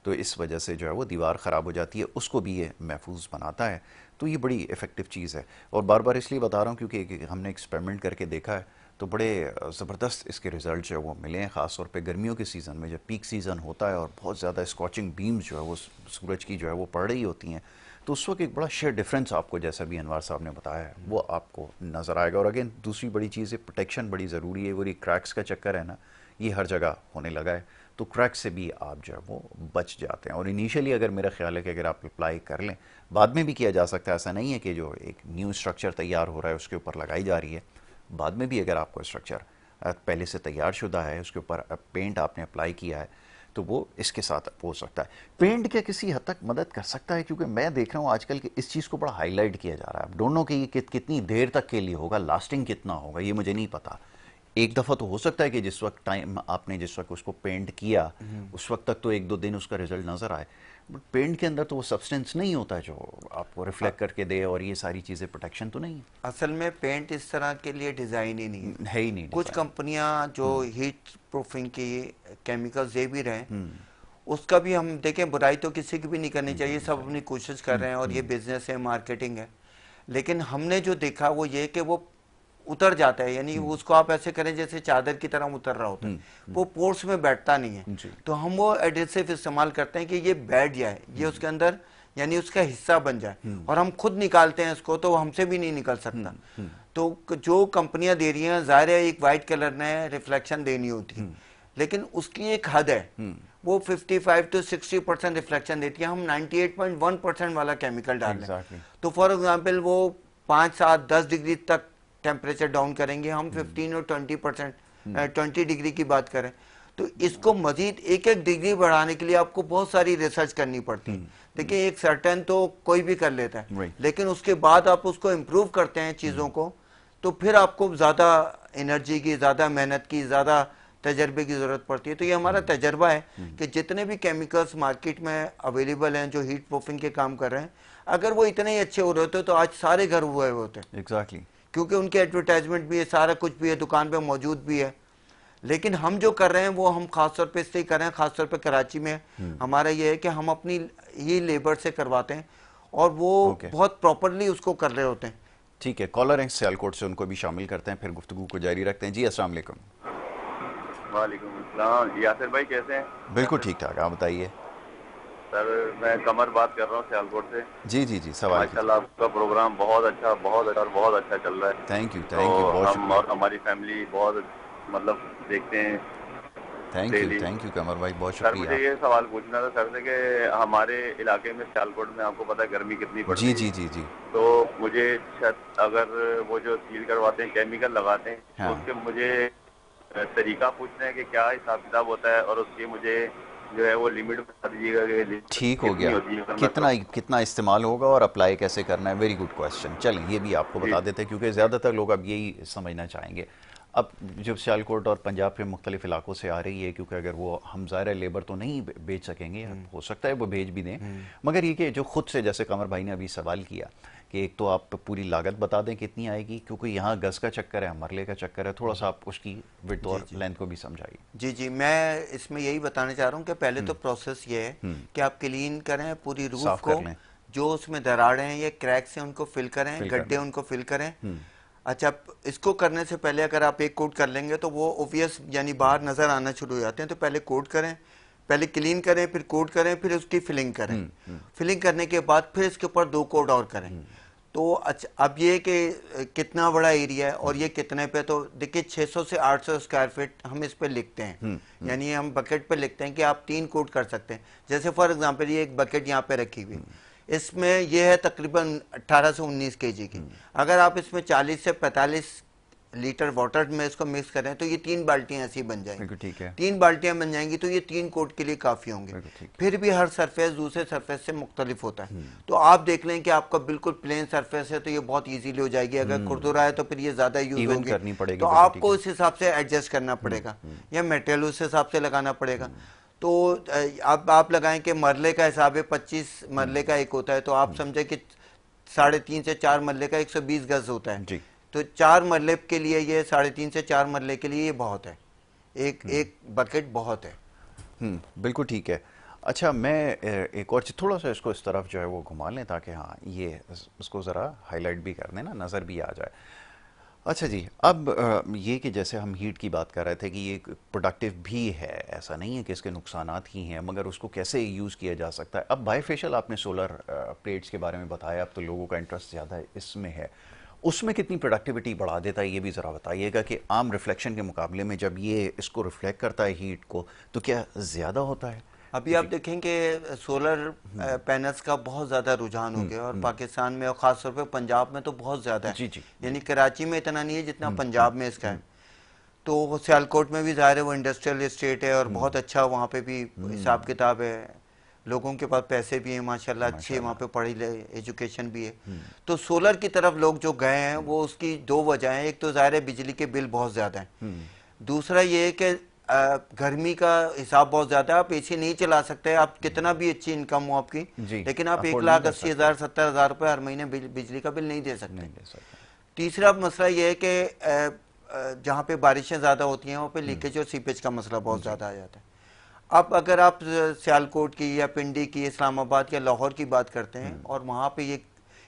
A: तो इस वजह से जो है वो दीवार ख़राब हो जाती है, उसको भी ये महफूज बनाता है। तो ये बड़ी इफ़ेक्टिव चीज़ है। और बार बार इसलिए बता रहा हूँ क्योंकि हमने एक्सपेरिमेंट करके देखा है तो बड़े ज़बरदस्त इसके रिज़ल्ट जो है वो मिले हैं, ख़ास तौर पे गर्मियों के सीज़न में जब पीक सीज़न होता है और बहुत ज़्यादा स्कॉचिंग बीम्स जो है वो सूरज की जो है वो पड़ रही होती हैं, तो उस वक्त एक बड़ा शेयर डिफरेंस आपको, जैसा भी अनवार साहब ने बताया है, वो आपको नज़र आएगा। और अगेन दूसरी बड़ी चीज़ है, प्रोटेक्शन बड़ी ज़रूरी है। वो ये क्रैक्स का चक्कर है ना, ये हर जगह होने लगा है, तो क्रैक से भी आप जो है वो बच जाते हैं। और इनिशियली अगर मेरा ख्याल है कि अगर आप अप्लाई कर लें, बाद में भी किया जा सकता है, ऐसा नहीं है कि जो एक न्यू स्ट्रक्चर तैयार हो रहा है उसके ऊपर लगाई जा रही है, बाद में भी अगर आपको स्ट्रक्चर पहले से तैयार शुदा है, उसके ऊपर पेंट आपने अप्लाई किया है, तो वो इसके साथ हो सकता है। पेंट क्या किसी हद तक मदद कर सकता है? क्योंकि मैं देख रहा हूँ आजकल कि इस चीज़ को बड़ा हाईलाइट किया जा रहा है। अब डोंट नो कि ये कितनी देर तक के लिए होगा, लास्टिंग कितना होगा, ये मुझे नहीं पता। एक दफ़ा तो हो सकता है कि जिस वक्त टाइम आपने जिस वक्त उसको पेंट किया उस वक्त तक तो 1-2 दिन उसका रिजल्ट नज़र आए, बट पेंट के अंदर तो वो सब्सटेंस नहीं होता जो आपको रिफ्लेक्ट करके दे, और ये सारी चीज़ें प्रोटेक्शन तो नहीं।
B: असल में पेंट इस तरह के लिए डिज़ाइन ही नहीं
A: है ही नहीं।
B: कुछ कंपनियां जो हीट प्रूफिंग की केमिकल्स दे भी रहे हैं, उसका भी हम देखें, बुराई तो किसी की भी नहीं करनी चाहिए, सब अपनी कोशिश कर रहे हैं और ये बिजनेस है, मार्केटिंग है। लेकिन हमने जो देखा वो ये कि वो उतर जाता है, यानी उसको आप ऐसे करें जैसे चादर की तरह उतर रहा होता है, वो पोर्स में बैठता नहीं है। तो हम वो एडेसिव इस्तेमाल करते हैं कि ये बैठ जाए, ये उसके अंदर यानी उसका हिस्सा बन जाए, और हम खुद निकालते हैं इसको तो हमसे भी नहीं निकल सकता। तो जो कंपनियां दे रही हैं, जाहिर है एक वाइट कलर ने रिफ्लेक्शन देनी होती है, लेकिन उसकी एक हद है, वो 55 to 60% रिफ्लेक्शन देती है। हम 98.1% वाला केमिकल डाल रहे हैं, तो फॉर एग्जाम्पल वो 5, 7, 10 डिग्री तक टेम्परेचर डाउन करेंगे, हम 15 और 20% 20 डिग्री की बात करें तो इसको मजीद एक एक डिग्री बढ़ाने के लिए आपको बहुत सारी रिसर्च करनी पड़ती है। देखिए एक सर्टेन तो कोई भी कर लेता है, लेकिन उसके बाद आप उसको इम्प्रूव करते हैं चीज़ों को, तो फिर आपको ज़्यादा एनर्जी की, ज़्यादा मेहनत की, ज़्यादा तजर्बे की ज़रूरत पड़ती है। तो ये हमारा तजर्बा है कि जितने भी केमिकल्स मार्केट में अवेलेबल हैं जो हीट प्रूफिंग के काम कर रहे हैं, अगर वो इतने ही अच्छे हो रहे होते तो आज सारे घर हुए होते हैं।
A: एग्जैक्टली,
B: क्योंकि उनके एडवर्टाइजमेंट भी है, सारा कुछ भी है, दुकान पे मौजूद भी है। लेकिन हम जो कर रहे हैं वो हम खासतौर पे इसलिए कर रहे हैं, खासतौर पे कराची में हमारा ये है कि हम अपनी ही लेबर से करवाते हैं और वो बहुत प्रॉपरली उसको कर रहे होते हैं।
A: ठीक है, कॉलर हैं सियालकोट से, उनको भी शामिल करते हैं, फिर गुफ्तगू को जारी रखते हैं। जी अस्सलाम वालेकुम।
E: वालेकुम अस्सलाम। यासिर भाई कैसे हैं?
A: बिल्कुल ठीक ठाक, आप बताइए।
E: सर मैं कमर बात कर रहा हूँ सियालकोट से।
A: जी जी जी, सवाल
E: माशाल्लाह आपका प्रोग्राम बहुत अच्छा चल रहा है।
A: थैंक यू
E: तो
A: बहुत
E: हम और हमारी फैमिली बहुत मतलब देखते हैं।
A: थैंक यू कमर भाई, बहुत
E: सर
A: शुक्रिया।
E: मुझे ये सवाल पूछना था सर से कि हमारे इलाके में सियालकोट में आपको पता है गर्मी कितनी पड़ती है।
A: जी जी जी।
E: तो मुझे छत अगर वो जो सील करवाते हैं केमिकल लगाते हैं,
A: हाँ।
E: तो उसके मुझे तरीका पूछना है कि क्या हिसाब किताब होता है और उसकी मुझे जो है वो लिमिट बता दीजिएगा।
A: ठीक हो गया, कितना इस्तेमाल होगा और अप्लाई कैसे करना है। Very good question. चलें ये भी आपको बता देते हैं क्योंकि ज़्यादातर लोग अब यही समझना चाहेंगे। अब जब सियालकोट और पंजाब के मुख्तलिफ इलाकों से आ रही है, क्योंकि अगर वो हम ज़ाहिर लेबर तो नहीं बेच सकेंगे, हो सकता है वो भेज भी दें, मगर ये कि जो खुद से, जैसे कमर भाई ने अभी सवाल किया कि एक तो आप पूरी लागत बता दें कितनी आएगी, क्योंकि यहाँ गज़ का चक्कर है, मरले का चक्कर है, थोड़ा सा आप उसकी विड्थ और लेंथ को भी समझाइए।
B: जी जी, मैं इसमें यही बताना चाह रहा हूँ कि पहले तो प्रोसेस ये है कि आप क्लीन करें पूरी रूफ को, जो उसमें दरारें हैं या क्रैक्स हैं उनको फिल करें, गड्ढे उनको फिल करें। अच्छा, इसको करने से पहले अगर आप एक कोट कर लेंगे तो वो ओबियस यानी बाहर नजर आना शुरू हो जाते हैं। तो पहले कोट करें, पहले क्लीन करें, फिर कोट करें, फिर उसकी फिलिंग करें। फिलिंग करने के बाद फिर इसके ऊपर 2 कोट और करें। तो अच्छा, अब ये कि कितना बड़ा एरिया है और ये कितने पे, तो देखिए 600 से 800 स्क्वायर फीट हम इस पे लिखते हैं, यानी हम बकेट पे लिखते हैं कि आप 3 कोट कर सकते हैं। जैसे फॉर एग्जांपल ये एक बकेट यहाँ पे रखी हुई, इसमें यह है तकरीबन 18 से 19 केजी की। अगर आप इसमें 40 से 45 लीटर वाटर में इसको मिक्स करें तो ये 3 बाल्टियां ऐसी बन जाएंगी।
A: ठीक है,
B: 3 बाल्टियां बन जाएंगी तो ये 3 कोट के लिए काफी होंगे। फिर भी हर सरफेस दूसरे सरफेस से मुख्तलिफ होता है। तो आप देख लें कि आपका बिल्कुल प्लेन सरफेस है तो ये बहुत इजीली हो जाएगी। अगर खुरदुरा है तो फिर ये ज्यादा यूज होगी, तो आपको उस हिसाब से एडजस्ट करना पड़ेगा या मेटेरियल उस हिसाब से लगाना पड़ेगा। तो अब आप लगाएं कि मरले का हिसाब है 25 मरले का एक होता है, तो आप समझे कि 3.5 से 4 मरले का 120 गज होता है जी। तो 4 मरले के लिए ये 3.5 से 4 मरले के लिए ये बहुत है, एक बकेट बहुत है।
A: बिल्कुल ठीक है। अच्छा, मैं एक और थोड़ा सा इसको इस तरफ जो है वो घुमा लें ताकि हाँ ये इसको ज़रा हाईलाइट भी कर दें ना, नज़र भी आ जाए। अच्छा जी, अब ये कि जैसे हम हीट की बात कर रहे थे कि ये प्रोडक्टिव भी है, ऐसा नहीं है कि इसके नुकसानात ही हैं, मगर उसको कैसे यूज़ किया जा सकता है। अब बायोफेशियल आपने सोलर प्लेट्स के बारे में बताया, अब तो लोगों का इंटरेस्ट ज़्यादा इसमें है, उसमें कितनी प्रोडक्टिविटी बढ़ा देता है ये भी ज़रा बताइएगा कि आम रिफ्लेक्शन के मुकाबले में जब ये इसको रिफ्लेक्ट करता है हीट को तो क्या ज़्यादा होता है?
B: अभी आप देखेंगे सोलर पैनल्स का बहुत ज़्यादा रुझान हो गया और पाकिस्तान में और ख़ासतौर पे पंजाब में तो बहुत ज़्यादा है। यानी कराची में इतना नहीं है जितना पंजाब में इसका है। तो सियालकोट में भी ज़ाहिर है वो इंडस्ट्रियल एस्टेट है और बहुत अच्छा वहाँ पे भी हिसाब किताब है, लोगों के पास पैसे भी हैं माशाल्लाह, अच्छे वहाँ पे पढ़ी एजुकेशन भी है। तो सोलर की तरफ लोग जो गए हैं वो उसकी 2 वजह हैं। एक तो ज़ाहिर है बिजली के बिल बहुत ज़्यादा हैं, दूसरा ये है कि गर्मी का हिसाब बहुत ज्यादा है। आप एसी नहीं चला सकते, आप कितना भी अच्छी इनकम हो आपकी, लेकिन आप 1,80,000 70,000 रुपए हर महीने बिजली का बिल नहीं दे सकते। तीसरा मसला यह है कि जहाँ पे बारिशें ज्यादा होती हैं वहाँ पे लीकेज और सीपेज का मसला बहुत ज्यादा आ जाता है। अब अगर आप सियालकोट की या पिंडी की, इस्लामाबाद या लाहौर की बात करते हैं और वहाँ पे ये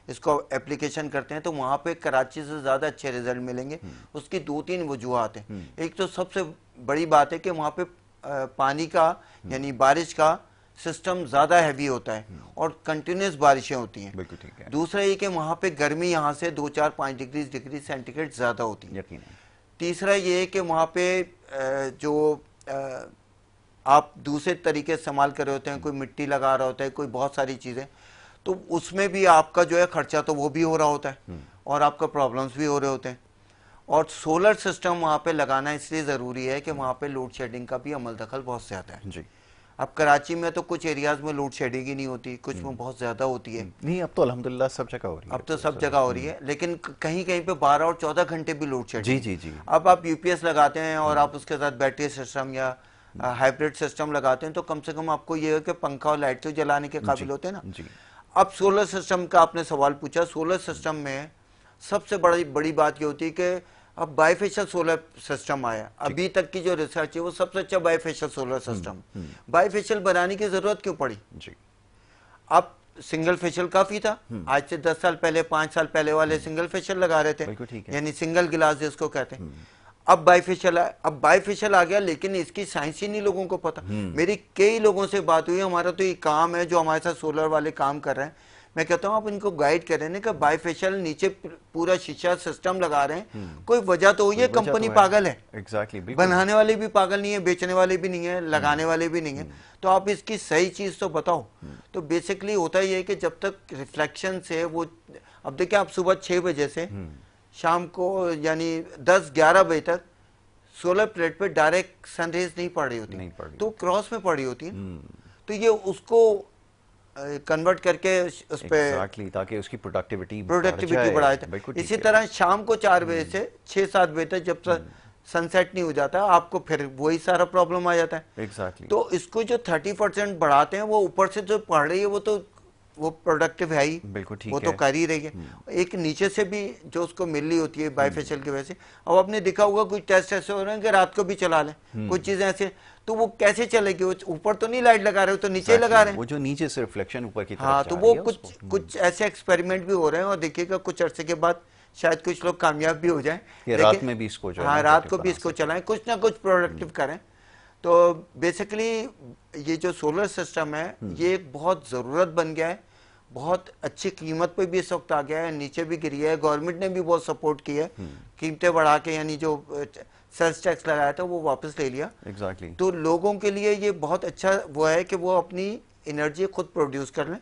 B: इसको एप्लीकेशन करते हैं तो वहाँ पे कराची से ज़्यादा अच्छे रिजल्ट मिलेंगे। उसकी 2-3 वजूहात हैं। एक तो सबसे बड़ी बात है कि वहाँ पे पानी का यानी बारिश का सिस्टम ज़्यादा हैवी होता है और कंटिन्यूस बारिशें होती हैं।
A: बिल्कुल ठीक है।
B: दूसरा ये कि वहाँ पे गर्मी यहाँ से 2-4-5 डिग्री सेंटीग्रेड ज़्यादा होती है। तीसरा ये है कि वहाँ पे जो आप दूसरे तरीके इस्तेमाल कर रहे होते हैं, कोई मिट्टी लगा रहा होता है, कोई बहुत सारी चीज़ें, तो उसमें भी आपका जो है खर्चा तो वो भी हो रहा होता है और आपका प्रॉब्लम्स भी हो रहे होते हैं। और सोलर सिस्टम वहाँ पे लगाना इसलिए ज़रूरी है कि वहाँ पे लोड शेडिंग का भी अमल दखल बहुत ज़्यादा है
A: जी।
B: अब कराची में तो कुछ एरियाज में लोड शेडिंग ही नहीं होती, कुछ में बहुत ज़्यादा होती है।
A: नहीं, अब तो अल्हम्दुलिल्लाह सब जगह हो रही है।
B: अब तो सब जगह हो रही है, लेकिन कहीं कहीं पे 12 और 14 घंटे भी लोड शेडिंग।
A: जी जी जी।
B: अब आप यूपीएस लगाते हैं और आप उसके साथ बैटरी सिस्टम या हाइब्रिड सिस्टम लगाते हैं तो कम से कम आपको ये है कि पंखा और लाइट तो जलाने के काबिल होते हैं ना
A: जी।
B: अब सोलर सिस्टम का आपने सवाल पूछा, सोलर सिस्टम में सबसे बड़ी बात ये होती है कि अब बाइफेशियल सोलर सिस्टम आया, अभी तक की जो रिसर्च है वो सबसे अच्छा बाइफेशियल सोलर सिस्टम। बाइफेशियल बनाने की जरूरत क्यों पड़ी
A: जी।
B: अब सिंगल फेशियल काफी था, आज से 10 साल पहले 5 साल पहले वाले सिंगल फेशियल लगा रहे थे, यानी सिंगल गिलास जिसको कहते हैं। अब बाइफेशियल आ गया, लेकिन इसकी साइंस ही नहीं लोगों को पता। मेरी कई लोगों से बात हुई, हमारा तो ये काम है जो हमारे साथ सोलर वाले काम कर रहे हैं, मैं कहता हूँ आप इनको गाइड करें ना कि बाइफेशियल नीचे पूरा शीशा सिस्टम लगा रहे हैं, कोई वजह तो हुई है, कंपनी पागल है।
A: एग्जैक्टली,
B: बनाने वाले भी पागल नहीं है, बेचने वाले भी नहीं है, लगाने वाले भी नहीं है, तो आप इसकी सही चीज तो बताओ। तो बेसिकली होता ही है कि जब तक रिफ्लेक्शन से वो, अब देखिए आप सुबह 6 बजे से शाम को यानी 10-11 बजे तक सोलर प्लेट पे डायरेक्ट सनरेज नहीं पड़ रही होती, तो क्रॉस में पड़ी होती है, तो ये उसको कन्वर्ट करके उस पे
A: ताकि उसकी प्रोडक्टिविटी
B: बढ़ाए थे। इसी तरह शाम को 4 बजे से 6-7 बजे तक जब तक सनसेट नहीं हो जाता आपको फिर वही सारा प्रॉब्लम आ जाता है। तो इसको जो 30% बढ़ाते हैं वो ऊपर से जो पढ़ रही है वो प्रोडक्टिव है ही, वो तो कर ही रही है। एक नीचे से भी जो उसको मिल रही होती है बाइफेशियल की वजह से। अब आपने देखा होगा कुछ टेस्ट ऐसे हो रहे हैं कि रात को भी चला लें, कुछ चीजें ऐसे, तो वो कैसे चलेगी? वो ऊपर तो नहीं लाइट लगा रहे हो, तो नीचे ही लगा रहे हैं,
A: वो जो नीचे से रिफ्लेक्शन ऊपर की तरफ
B: हाँ, तो वो कुछ ऐसे एक्सपेरिमेंट भी हो रहे हैं और देखिएगा कुछ अरसे के बाद शायद कुछ लोग कामयाब भी हो जाएं,
A: रात में भी इसको जो
B: हाँ रात को भी इसको चलाएं, कुछ ना कुछ प्रोडक्टिव करें। तो बेसिकली ये जो सोलर सिस्टम है ये एक बहुत ज़रूरत बन गया है, बहुत अच्छी कीमत पे भी इस वक्त आ गया है, नीचे भी गिरी है, गवर्नमेंट ने भी बहुत सपोर्ट की है, कीमतें बढ़ा के, यानी जो सेल्स टैक्स लगाया था वो वापस ले लिया।
A: एग्जैक्टली।
B: तो लोगों के लिए ये बहुत अच्छा वो है कि वो अपनी एनर्जी खुद प्रोड्यूस कर लें।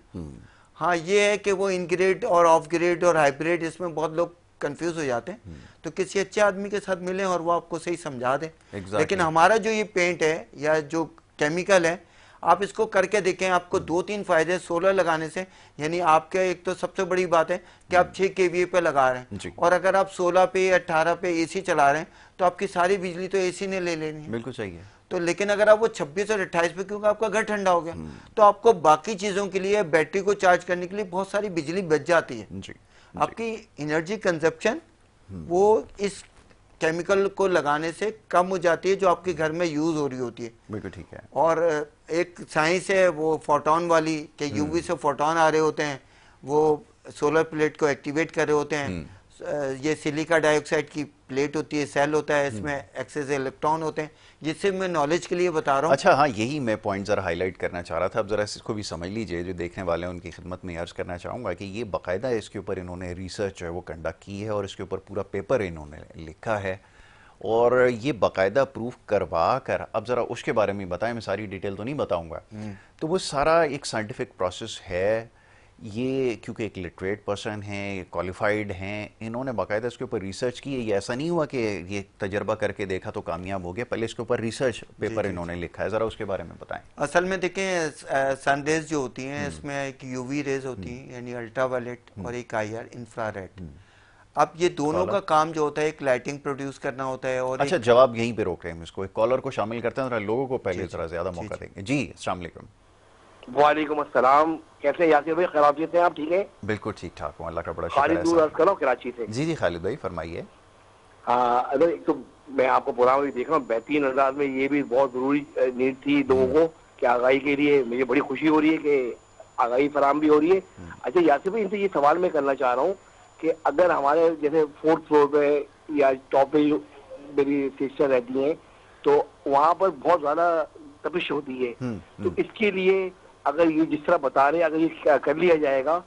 B: हाँ ये है कि वो इन ग्रिड और ऑफ ग्रिड और हाइब्रिड, इसमें बहुत लोग कंफ्यूज हो जाते हैं, तो किसी अच्छे आदमी के साथ मिलें और वो आपको सही समझा दें। लेकिन हमारा जो ये पेंट है या जो केमिकल है, आप इसको करके देखें, आपको 2-3 फायदे सोलर लगाने से। यानी आपके एक तो सबसे बड़ी बात है कि आप 6 kVA पे लगा रहे हैं, और अगर आप 16 पे 18 पे एसी चला रहे हैं तो आपकी सारी बिजली तो एसी ने ले लेनी है।
A: बिल्कुल सही है।
B: तो लेकिन अगर आप वो 26 और 28 पे, क्योंकि आपका घर ठंडा हो गया, तो आपको बाकी चीजों के लिए, बैटरी को चार्ज करने के लिए बहुत सारी बिजली बच जाती है। आपकी एनर्जी कंजप्शन वो इस केमिकल को लगाने से कम हो जाती है जो आपके घर में यूज हो रही होती है।
A: बिल्कुल ठीक है।
B: और एक साइंस है वो फोटोन वाली, कि यूवी से फोटोन आ रहे होते हैं, वो सोलर प्लेट को एक्टिवेट कर रहे होते हैं। ये सिलिका डाइऑक्साइड की प्लेट होती है, सेल होता है, इसमें एक्सेस इलेक्ट्रॉन होते हैं, जिससे मैं नॉलेज के लिए बता रहा हूँ।
A: अच्छा हाँ, यही मैं पॉइंट जरा हाईलाइट करना चाह रहा था। अब जरा इसको भी समझ लीजिए, जो देखने वाले हैं उनकी खिदमत में अर्ज करना चाहूँगा कि ये बाकायदा इसके ऊपर इन्होंने रिसर्च है वो कंडक्ट की है, और इसके ऊपर पूरा पेपर इन्होंने लिखा है, और ये बाकायदा प्रूफ करवा कर, अब ज़रा उसके बारे में बताएं, मैं सारी डिटेल तो नहीं बताऊंगा। तो वो सारा एक साइंटिफिक प्रोसेस है, ये क्योंकि एक लिटरेट पर्सन हैं, क्वालिफाइड हैं, इन्होंने बाकायदा इसके ऊपर रिसर्च की है। ये ऐसा नहीं हुआ कि ये तजर्बा करके देखा तो कामयाब हो गया, पहले इसके ऊपर रिसर्च पेपर इन्होंने लिखा है। ज़रा उसके बारे में बताएं।
B: असल में देखें, सनरेज जो होती हैं इसमें एक यूवी रेज होती है, यानी अल्ट्रावायलेट, और एक IR इंफ्रारेड। अब ये दोनों का काम जो होता है, एक लाइटिंग प्रोड्यूस करना होता है। और
A: अच्छा, जवाब यहीं पे रोक रहे हैं इसको, एक कॉलर को शामिल करते हैं, लोगों को पहले जरा ज्यादा मौका देंगे। जी अस्सलाम वालेकुम।
F: वालेकुम अस्सलाम, कैसे हैं यासिर भाई? खैरियत से हैं आप? ठीक है,
A: बिल्कुल ठीक ठाक हूँ, अल्लाह का बड़ा शुक्र है।
F: खालिद दूर अर्ज कर रहा हूँ कराची से।
A: जी जी खालिद भाई फरमाइए।
F: अगर एक तो मैं आपको प्रोग्राम भी देख रहा हूँ, बेहतरीन अंदाज में, ये भी बहुत जरूरी नीड थी लोगों को कि आगाही के लिए। मुझे बड़ी खुशी हो रही है कि आगाही फराम भी हो रही है। अच्छा यासिर भाई, इनसे ये सवाल मैं करना चाह रहा हूँ कि अगर हमारे जैसे 4th फ्लोर पे या टॉप पे मेरी सिस्टर रहती हैं, तो वहाँ पर बहुत ज्यादा तपिश होती है, तो इसके लिए अगर ये जिस तरह बता रहे हैं, अगर ये कर लिया जाएगा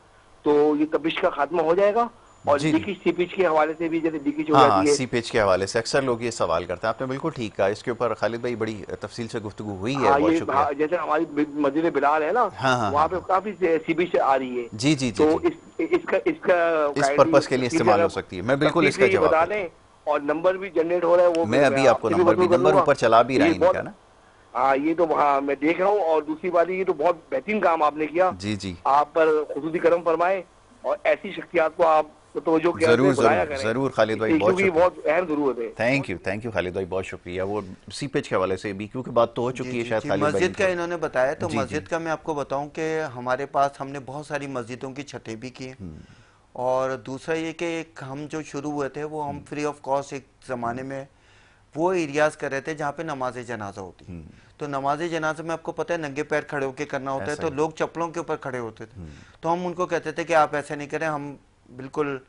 F: तो ये तपिश का खात्मा हो जाएगा। और लीकेज सीपेज के हवाले से भी, जैसे लीकेज हो जाती है,
A: सीपेज के हवाले से अक्सर लोग ये सवाल करते हैं। आपने बिल्कुल ठीक कहा, इसके ऊपर खालिद भाई बड़ी तफसील से गुफ्तगू हुई है। बहुत शुक्रिया।
F: जैसे हमारी मस्जिद बिलाल है ना, वहाँ पे काफी सीपेज आ रही है।
A: जी जी
F: तो इसका
A: इस पर्पस के लिए इस्तेमाल हो सकती है। मैं बिल्कुल इसका जवाब
F: बता दें, और नंबर भी जनरेट हो रहा है वो
A: मैं अभी आपको
F: आपसे
A: नंबर
F: वसूल कर लूंगा।
A: ऊपर चला भी रहा
F: ये
A: है इनका
F: बहुत-
A: ना।
F: हाँ ये तो हाँ मैं देख रहा हूँ। और दूसरी बात ये तो बहुत बेहतरीन काम आपने किया।
A: जी जी,
F: आप पर खुसूसी करम फरमाए और ऐसी शख्सियात को आप तो जो
A: जरूर जरूर जरूर खालिद भाई, बहुत
F: क्योंकि
A: शुक्रिया।
F: बहुत अहम जरूरत है।
A: थैंक यू खालिद भाई, बहुत शुक्रिया। वो सीपेज के हवाले से भी क्योंकि बात तो हो चुकी है शायद खालिद भाई
B: मस्जिद का
A: इनको-
B: इन्होंने बताया तो
A: जी, जी।
B: मस्जिद का मैं आपको बताऊं कि हमारे पास हमने बहुत सारी मस्जिदों की छतें भी की हैं। और दूसरा ये कि एक हम जो शुरू हुए थे वो हम फ्री ऑफ कॉस्ट एक ज़माने में वो एरियाज कर रहे थे जहाँ पे नमाज जनाजा होती। तो नमाज जनाजा में आपको पता है नंगे पैर खड़े होकर करना होता है,
A: ऐसा
B: तो
A: ही।
B: लोग चप्पलों के ऊपर खड़े होते थे। तो हम उनको कहते थे कि आप ऐसा नहीं करें, हम बिल्कुल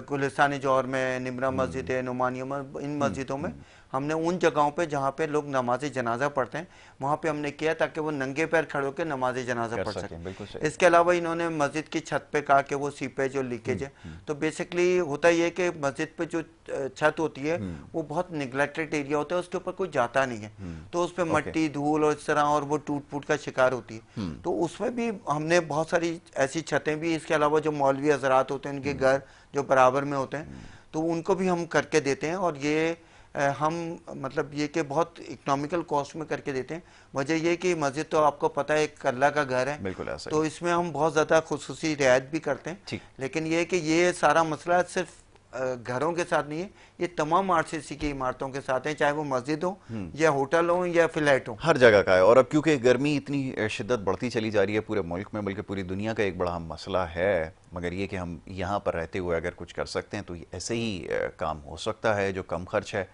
B: गुलिस्तानी जौहर में निमरा मस्जिद है, नुमानिया में, इन मस्जिदों में हमने उन जगहों पे जहाँ पे लोग नमाज जनाजा पढ़ते हैं वहाँ पे हमने किया ताकि वो नंगे पैर खड़े होकर नमाज जनाजा
A: कर
B: पढ़
A: सकें,
B: सकें।
A: बिल्कुल सही।
B: इसके अलावा इन्होंने मस्जिद की छत पे कहा कि वो सीपेज और लीकेज है। तो बेसिकली होता ये कि मस्जिद पे जो छत होती है वो बहुत निगलेक्टेड एरिया होता है, उसके ऊपर कोई जाता नहीं है, तो उस पर मट्टी धूल और इस तरह और वो टूट फूट का शिकार होती है। तो उसमें भी हमने बहुत सारी ऐसी छतें भी, इसके अलावा जो मौलवी हजरात होते हैं उनके घर जो बराबर में होते हैं तो उनको भी हम करके देते हैं। और ये हम मतलब ये कि बहुत इकोनॉमिकल कॉस्ट में करके देते हैं। वजह ये कि मस्जिद तो आपको पता है एक अल्लाह का घर है,
A: बिल्कुल ऐसा ही।
B: तो इसमें हम बहुत ज़्यादा खुसूसी रियायत भी करते हैं।
A: ठीक।
B: लेकिन ये कि ये सारा मसला सिर्फ घरों के साथ नहीं है, ये तमाम आरसीसी की इमारतों के साथ है, चाहे वो मस्जिद हो या होटल हो या फ्लैट हो,
A: हर जगह का है। और अब क्योंकि गर्मी इतनी शिद्दत बढ़ती चली जा रही है पूरे मुल्क में, बल्कि पूरी दुनिया का एक बड़ा मसला है, मगर ये कि हम यहाँ पर रहते हुए अगर कुछ कर सकते हैं तो ऐसे ही काम हो सकता है जो कम खर्च है।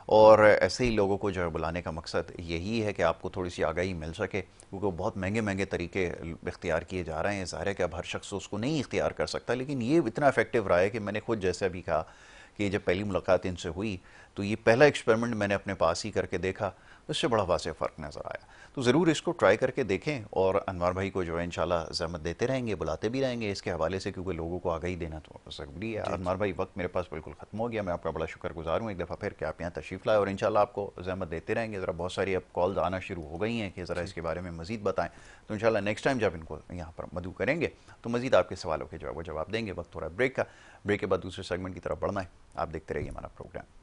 A: और ऐसे ही लोगों को जो है बुलाने का मकसद यही है कि आपको थोड़ी सी आगाही मिल सके, क्योंकि बहुत महंगे महंगे तरीके इख्तियार किए जा रहे हैं। ज़ाहिर है कि अब हर शख्स उसको नहीं इख्तियार कर सकता, लेकिन ये इतना इफेक्टिव रहा है कि मैंने खुद जैसे अभी कहा कि जब पहली मुलाकात इनसे हुई तो ये पहला एक्सपेरिमेंट मैंने अपने पास ही करके देखा, उससे बड़ा वाज़ेह फ़र्क नज़र आया। तो ज़रूर इसको ट्राई करके देखें और अनवर भाई को जो है इंशाल्लाह ज़हमत देते रहेंगे, बुलाते भी रहेंगे इसके हवाले से, क्योंकि लोगों को आगाही देना तो ज़रूरी है। अनवर भाई, वक्त मेरे पास बिल्कुल ख़त्म हो गया। मैं आपका बड़ा शुक्रगुजार हूँ एक दफ़ा फिर कि आप यहाँ तशरीफ़ लाए और इंशाल्लाह आपको ज़हमत देते रहेंगे। ज़रा बहुत सारी अब कॉल्स आना शुरू हो गई हैं कि ज़रा इसके बारे में मज़ीद बताएँ, तो इंशाल्लाह नेक्स्ट टाइम जब इनको यहाँ पर मदऊ करेंगे तो मज़ीद आपके सवालों के जवाब देंगे। वक्त हो रहा है ब्रेक का, ब्रेक के बाद दूसरे सेगमेंट की तरफ बढ़ना है। आप देखते रहिए हमारा प्रोग्राम।